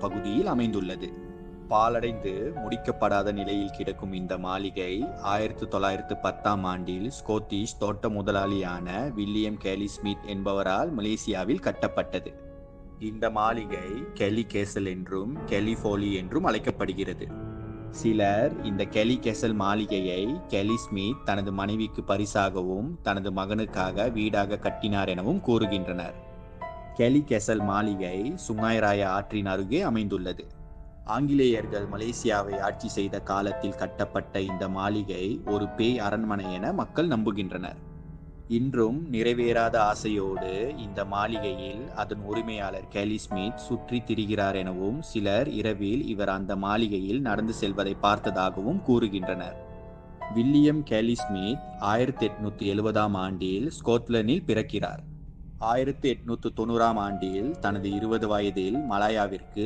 பகுதியில் அமைந்துள்ளது. பாழடைந்து முடிக்கப்படாத நிலையில் கிடக்கும் இந்த மாளிகை 1910ஆம் ஆண்டில் ஸ்கொட்டிஷ் தோட்ட முதலாளியான வில்லியம் கேலி ஸ்மித் என்பவரால் மலேசியாவில் கட்டப்பட்டது. இந்த மாளிகை கெலி கேசல் என்றும் கெலி ஃபோலி என்றும் அழைக்கப்படுகிறது. சிலர் இந்த கெலி கேசல் மாளிகையை கெலி ஸ்மித் தனது மனைவிக்கு பரிசாகவும் தனது மகனுக்காக வீடாக கட்டினார் எனவும் கூறுகின்றனர். கெலி கேசல் மாளிகை சுங்காய் ராயா ஆற்றின் அருகே அமைந்துள்ளது. ஆங்கிலேயர்கள் மலேசியாவை ஆட்சி செய்த காலத்தில் கட்டப்பட்ட இந்த மாளிகை ஒரு பேய் அரண்மனை என மக்கள் நம்புகின்றனர். இன்றும் நிறைவேறாத ஆசையோடு இந்த மாளிகையில் அதன் உரிமையாளர் கேலி ஸ்மித் சுற்றி திரிகிறார் எனவும், சிலர் இரவில் இவர் அந்த மாளிகையில் நடந்து செல்வதை பார்த்ததாகவும் கூறுகின்றனர். வில்லியம் கேலி ஸ்மித் 1870ஆம் ஆண்டில் ஸ்கொட்லாந்தில் பிறக்கிறார். 1890ஆம் ஆண்டில் தனது 20 வயதில் மலாயாவிற்கு